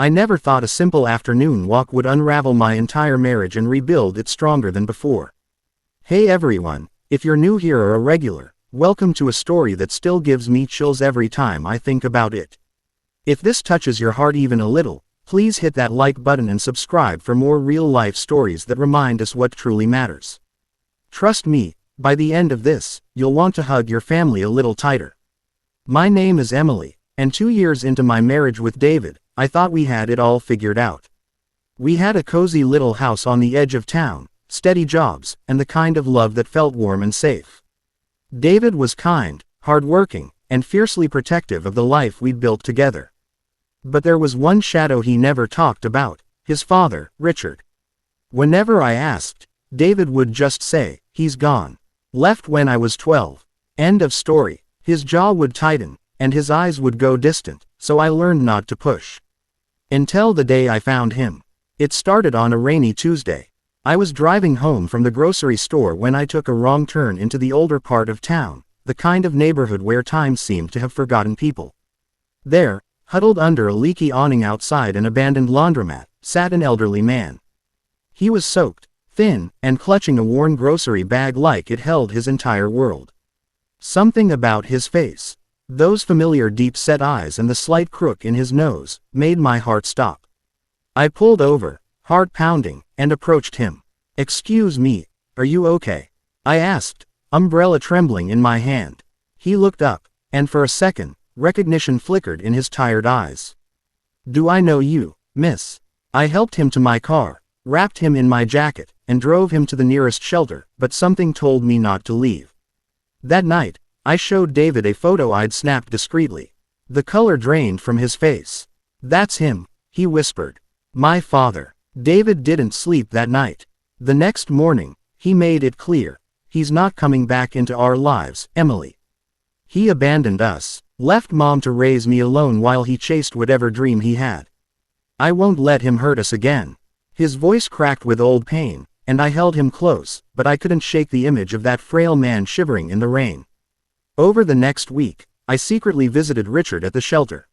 I never thought a simple afternoon walk would unravel my entire marriage and rebuild it stronger than before. Hey everyone, if you're new here or a regular, welcome to a story that still gives me chills every time I think about it. If this touches your heart even a little, please hit that like button and subscribe for more real-life stories that remind us what truly matters. Trust me, by the end of this, you'll want to hug your family a little tighter. My name is Emily, and 2 years into my marriage with David, I thought we had it all figured out. We had a cozy little house on the edge of town, steady jobs, and the kind of love that felt warm and safe. David was kind, hardworking, and fiercely protective of the life we'd built together. But there was one shadow he never talked about: his father, Richard. Whenever I asked, David would just say, "He's gone. Left when I was 12. End of story." His jaw would tighten, and his eyes would go distant, so I learned not to push. Until the day I found him. It started on a rainy Tuesday. I was driving home from the grocery store when I took a wrong turn into the older part of town, the kind of neighborhood where time seemed to have forgotten people. There, huddled under a leaky awning outside an abandoned laundromat, sat an elderly man. He was soaked, thin, and clutching a worn grocery bag like it held his entire world. Something about his face, those familiar deep-set eyes and the slight crook in his nose, made my heart stop. I pulled over, heart pounding, and approached him. "Excuse me, are you okay?" I asked, umbrella trembling in my hand. He looked up, and for a second, recognition flickered in his tired eyes. "Do I know you, miss?" I helped him to my car, wrapped him in my jacket, and drove him to the nearest shelter, but something told me not to leave. That night, I showed David a photo I'd snapped discreetly. The color drained from his face. "That's him," he whispered. "My father." David didn't sleep that night. The next morning, he made it clear: "He's not coming back into our lives, Emily. He abandoned us, left Mom to raise me alone while he chased whatever dream he had. I won't let him hurt us again." His voice cracked with old pain, and I held him close, but I couldn't shake the image of that frail man shivering in the rain. Over the next week, I secretly visited Richard at the shelter.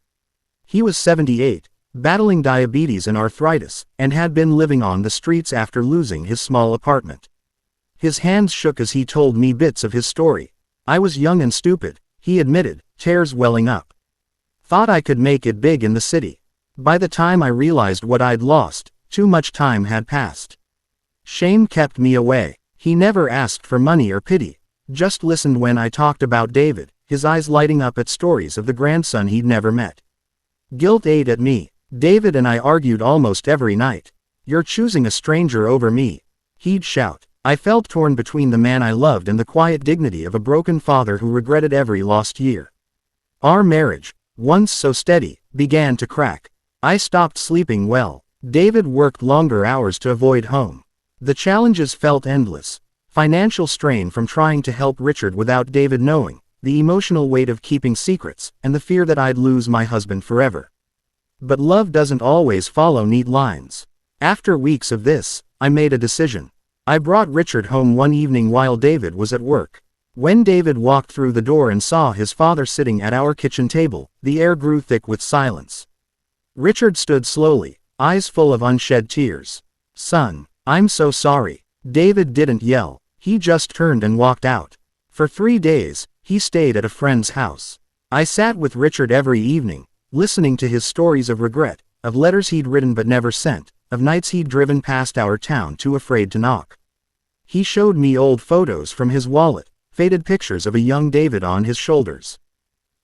He was 78, battling diabetes and arthritis, and had been living on the streets after losing his small apartment. His hands shook as he told me bits of his story. "I was young and stupid," he admitted, tears welling up. "Thought I could make it big in the city. By the time I realized what I'd lost, too much time had passed. Shame kept me away." He never asked for money or pity, just listened when I talked about David, his eyes lighting up at stories of the grandson he'd never met. Guilt ate at me. David and I argued almost every night. "You're choosing a stranger over me," he'd shout. I felt torn between the man I loved and the quiet dignity of a broken father who regretted every lost year. Our marriage, once so steady, began to crack. I stopped sleeping well. David worked longer hours to avoid home. The challenges felt endless. Financial strain from trying to help Richard without David knowing, the emotional weight of keeping secrets, and the fear that I'd lose my husband forever. But love doesn't always follow neat lines. After weeks of this, I made a decision. I brought Richard home one evening while David was at work. When David walked through the door and saw his father sitting at our kitchen table, the air grew thick with silence. Richard stood slowly, eyes full of unshed tears. "Son, I'm so sorry." David didn't yell, he just turned and walked out. For 3 days, he stayed at a friend's house. I sat with Richard every evening, listening to his stories of regret, of letters he'd written but never sent, of nights he'd driven past our town too afraid to knock. He showed me old photos from his wallet, faded pictures of a young David on his shoulders.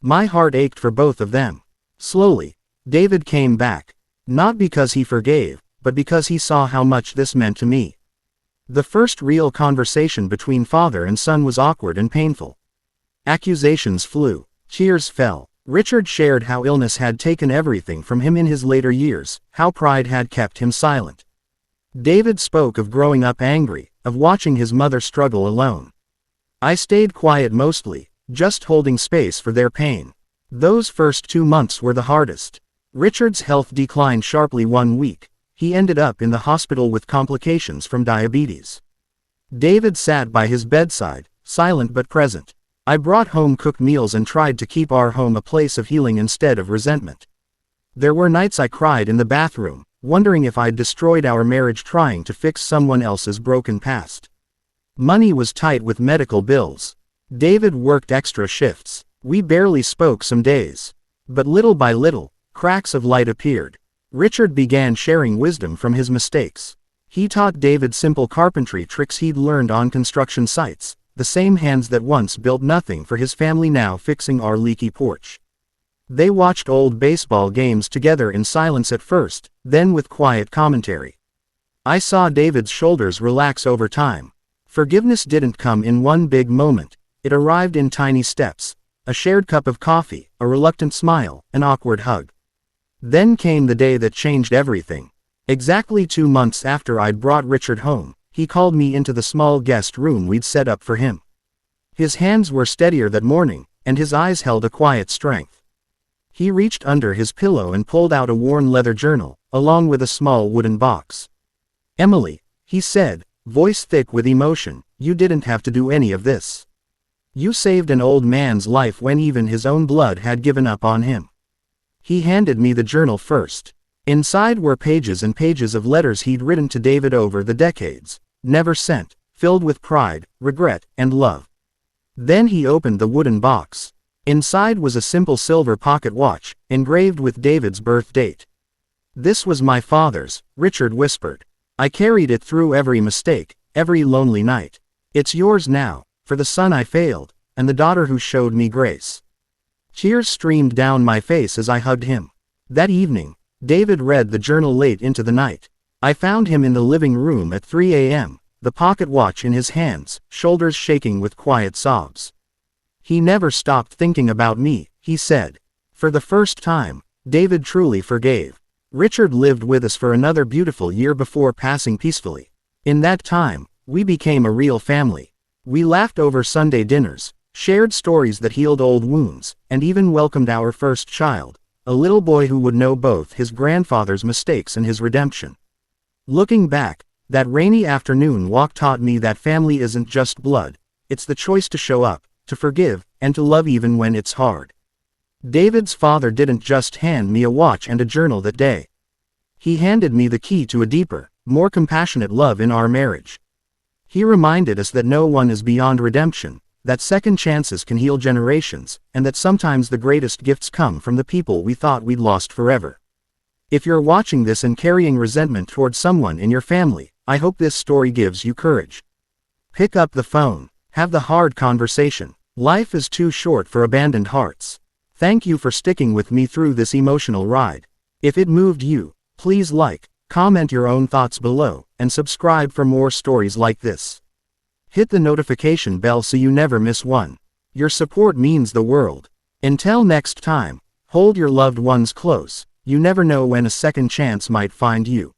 My heart ached for both of them. Slowly, David came back. Not because he forgave, but because he saw how much this meant to me. The first real conversation between father and son was awkward and painful. Accusations flew. Tears fell. Richard shared how illness had taken everything from him in his later years, how pride had kept him silent. David spoke of growing up angry, of watching his mother struggle alone. I stayed quiet mostly, just holding space for their pain. Those first 2 months were the hardest. Richard's health declined sharply one week. He ended up in the hospital with complications from diabetes. David sat by his bedside, silent but present. I brought home cooked meals and tried to keep our home a place of healing instead of resentment. There were nights I cried in the bathroom, wondering if I'd destroyed our marriage trying to fix someone else's broken past. Money was tight with medical bills. David worked extra shifts. We barely spoke some days. But little by little, cracks of light appeared. Richard began sharing wisdom from his mistakes. He taught David simple carpentry tricks he'd learned on construction sites, the same hands that once built nothing for his family now fixing our leaky porch. They watched old baseball games together in silence at first, then with quiet commentary. I saw David's shoulders relax over time. Forgiveness didn't come in one big moment, it arrived in tiny steps. A shared cup of coffee, a reluctant smile, an awkward hug. Then came the day that changed everything. Exactly 2 months after I'd brought Richard home, he called me into the small guest room we'd set up for him. His hands were steadier that morning, and his eyes held a quiet strength. He reached under his pillow and pulled out a worn leather journal, along with a small wooden box. "Emily," he said, voice thick with emotion, "you didn't have to do any of this. You saved an old man's life when even his own blood had given up on him." He handed me the journal first. Inside were pages and pages of letters he'd written to David over the decades, never sent, filled with pride, regret, and love. Then he opened the wooden box. Inside was a simple silver pocket watch, engraved with David's birth date. "This was my father's," Richard whispered. "I carried it through every mistake, every lonely night. It's yours now, for the son I failed, and the daughter who showed me grace." Tears streamed down my face as I hugged him. That evening, David read the journal late into the night. I found him in the living room at 3 a.m., the pocket watch in his hands, shoulders shaking with quiet sobs. "He never stopped thinking about me," he said. For the first time, David truly forgave. Richard lived with us for another beautiful year before passing peacefully. In that time, we became a real family. We laughed over Sunday dinners, shared stories that healed old wounds, and even welcomed our first child, a little boy who would know both his grandfather's mistakes and his redemption. Looking back, that rainy afternoon walk taught me that family isn't just blood, it's the choice to show up, to forgive, and to love even when it's hard. David's father didn't just hand me a watch and a journal that day. He handed me the key to a deeper, more compassionate love in our marriage. He reminded us that no one is beyond redemption, that second chances can heal generations, and that sometimes the greatest gifts come from the people we thought we'd lost forever. If you're watching this and carrying resentment toward someone in your family, I hope this story gives you courage. Pick up the phone. Have the hard conversation. Life is too short for abandoned hearts. Thank you for sticking with me through this emotional ride. If it moved you, please like, comment your own thoughts below, and subscribe for more stories like this. Hit the notification bell so you never miss one. Your support means the world. Until next time, hold your loved ones close. You never know when a second chance might find you.